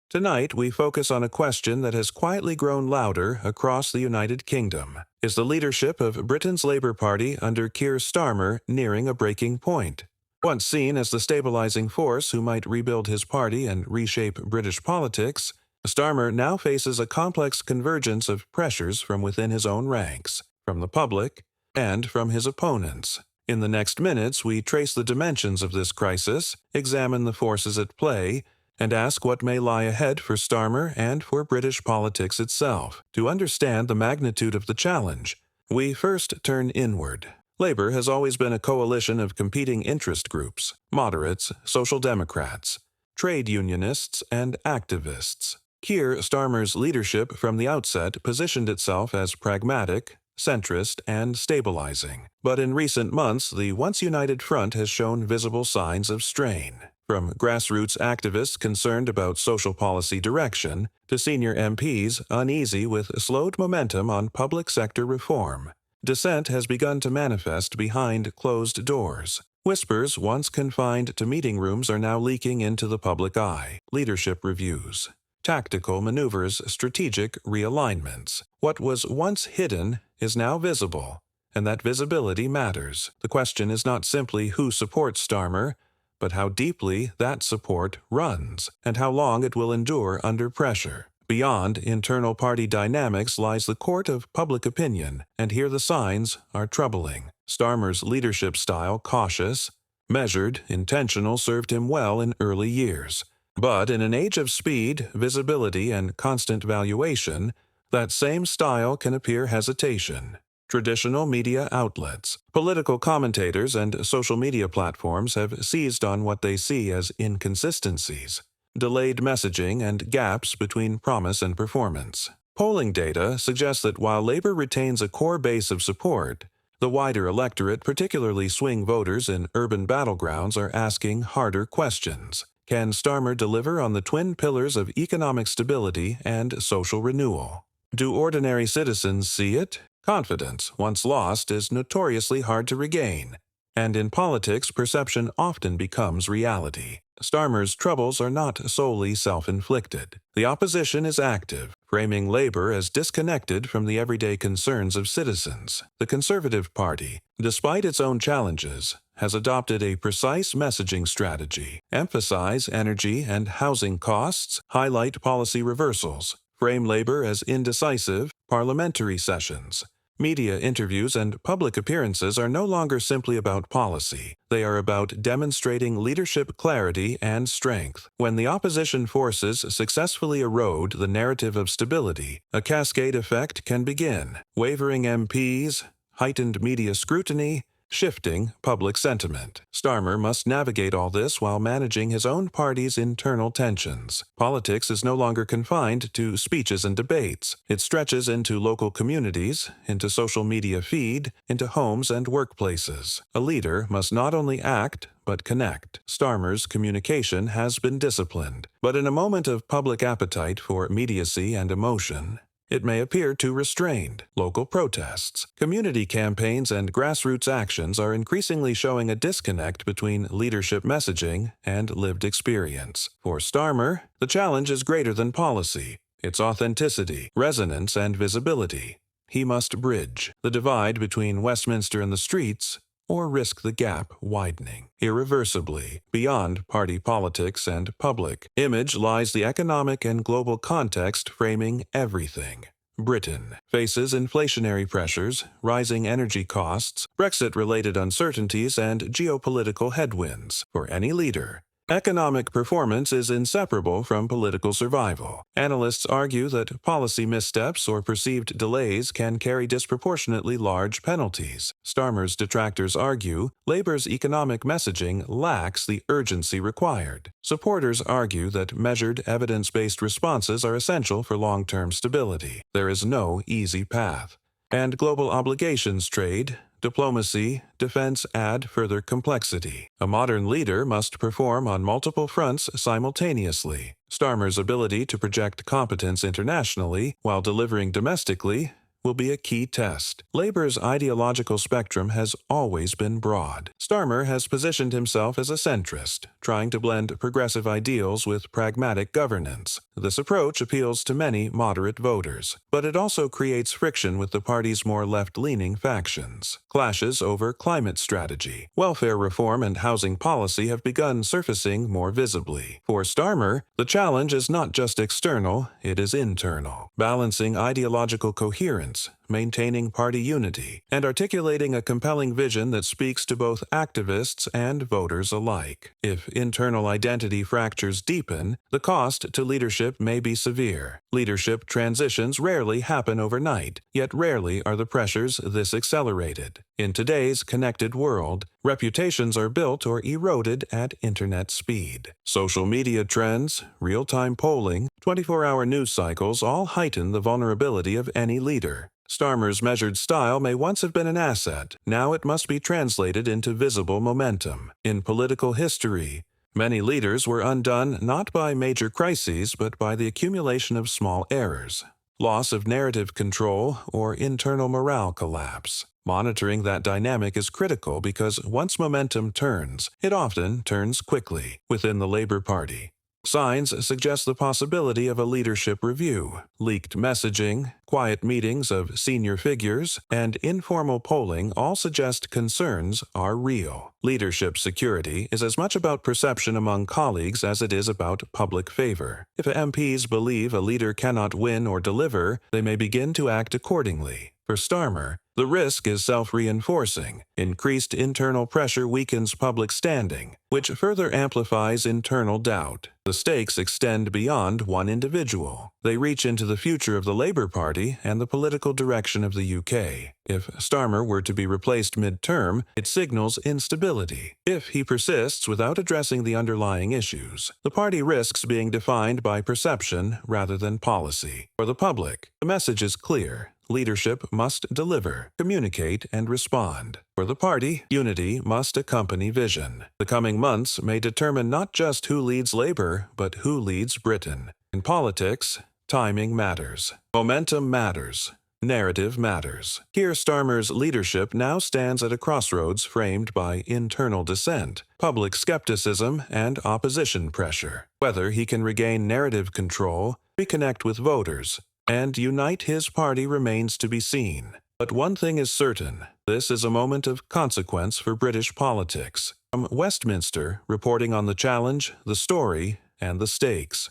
Tonight, we focus on a question that has quietly grown louder across the United Kingdom. Is the leadership of Britain's Labour Party under Keir Starmer nearing a breaking point? Once seen as the stabilizing force who might rebuild his party and reshape British politics, Starmer now faces a complex convergence of pressures from within his own ranks, from the public, and from his opponents. In the next minutes, we trace the dimensions of this crisis, examine the forces at play, and ask what may lie ahead for Starmer and for British politics itself. To understand the magnitude of the challenge, we first turn inward. Labour has always been a coalition of competing interest groups: moderates, social democrats, trade unionists, and activists. Keir Starmer's leadership from the outset positioned itself as pragmatic, centrist, and stabilizing. But in recent months, the once united front has shown visible signs of strain. From grassroots activists concerned about social policy direction to senior MPs uneasy with slowed momentum on public sector reform, dissent has begun to manifest behind closed doors. Whispers once confined to meeting rooms are now leaking into the public eye. Leadership reviews, tactical maneuvers, strategic realignments. What was once hidden is now visible, and that visibility matters. The question is not simply who supports Starmer, but how deeply that support runs, and how long it will endure under pressure. Beyond internal party dynamics lies the court of public opinion, and here the signs are troubling. Starmer's leadership style, cautious, measured, intentional, served him well in early years. But in an age of speed, visibility, and constant valuation, that same style can appear hesitation. Traditional media outlets, political commentators, and social media platforms have seized on what they see as inconsistencies, delayed messaging, and gaps between promise and performance. Polling data suggests that while Labour retains a core base of support, the wider electorate, particularly swing voters in urban battlegrounds, are asking harder questions. Can Starmer deliver on the twin pillars of economic stability and social renewal? Do ordinary citizens see it? Confidence, once lost, is notoriously hard to regain, and in politics, perception often becomes reality. Starmer's troubles are not solely self-inflicted. The opposition is active, framing Labour as disconnected from the everyday concerns of citizens. The Conservative Party, despite its own challenges, has adopted a precise messaging strategy: emphasize energy and housing costs, highlight policy reversals, frame Labour as indecisive. Parliamentary sessions, media interviews, and public appearances are no longer simply about policy. They are about demonstrating leadership clarity and strength. When the opposition forces successfully erode the narrative of stability, a cascade effect can begin: wavering MPs, heightened media scrutiny, shifting public sentiment. Starmer must navigate all this while managing his own party's internal tensions. Politics is no longer confined to speeches and debates. It stretches into local communities, into social media feed, into homes and workplaces. A leader must not only act, but connect. Starmer's communication has been disciplined, but in a moment of public appetite for immediacy and emotion, it may appear too restrained. Local protests, community campaigns, and grassroots actions are increasingly showing a disconnect between leadership messaging and lived experience. For Starmer, the challenge is greater than policy. It's authenticity, resonance, and visibility. He must bridge the divide between Westminster and the streets, or risk the gap widening irreversibly. Beyond party politics and public image lies the economic and global context framing everything. Britain faces inflationary pressures, rising energy costs, Brexit-related uncertainties, and geopolitical headwinds. For any leader, economic performance is inseparable from political survival. Analysts argue that policy missteps or perceived delays can carry disproportionately large penalties. Starmer's detractors argue Labour's economic messaging lacks the urgency required. Supporters argue that measured, evidence-based responses are essential for long-term stability. There is no easy path. And global obligations trade, diplomacy, defense add further complexity. A modern leader must perform on multiple fronts simultaneously. Starmer's ability to project competence internationally while delivering domestically will be a key test. Labour's ideological spectrum has always been broad. Starmer has positioned himself as a centrist, trying to blend progressive ideals with pragmatic governance. This approach appeals to many moderate voters, but it also creates friction with the party's more left-leaning factions. Clashes over climate strategy, welfare reform, and housing policy have begun surfacing more visibly. For Starmer, the challenge is not just external, it is internal. Balancing ideological coherence, maintaining party unity, and articulating a compelling vision that speaks to both activists and voters alike. If internal identity fractures deepen, the cost to leadership may be severe. Leadership transitions rarely happen overnight, yet rarely are the pressures this accelerated. In today's connected world, reputations are built or eroded at internet speed. Social media trends, real-time polling, 24-hour news cycles all heighten the vulnerability of any leader. Starmer's measured style may once have been an asset. Now it must be translated into visible momentum. In political history, many leaders were undone not by major crises but by the accumulation of small errors, loss of narrative control, or internal morale collapse. Monitoring that dynamic is critical because once momentum turns, it often turns quickly. Within the Labour Party, signs suggest the possibility of a leadership review. Leaked messaging, quiet meetings of senior figures, and informal polling all suggest concerns are real. Leadership security is as much about perception among colleagues as it is about public favor. If MPs believe a leader cannot win or deliver, they may begin to act accordingly. For Starmer, the risk is self-reinforcing. Increased internal pressure weakens public standing, which further amplifies internal doubt. The stakes extend beyond one individual. They reach into the future of the Labour Party and the political direction of the UK. If Starmer were to be replaced mid-term, it signals instability. If he persists without addressing the underlying issues, the party risks being defined by perception rather than policy. For the public, the message is clear. Leadership must deliver, communicate, and respond. For the party, unity must accompany vision. The coming months may determine not just who leads Labour, but who leads Britain. In politics, timing matters. Momentum matters. Narrative matters. Keir Starmer's leadership now stands at a crossroads framed by internal dissent, public skepticism, and opposition pressure. Whether he can regain narrative control, reconnect with voters, and unite his party remains to be seen. But one thing is certain, this is a moment of consequence for British politics. From Westminster, reporting on the challenge, the story, and the stakes.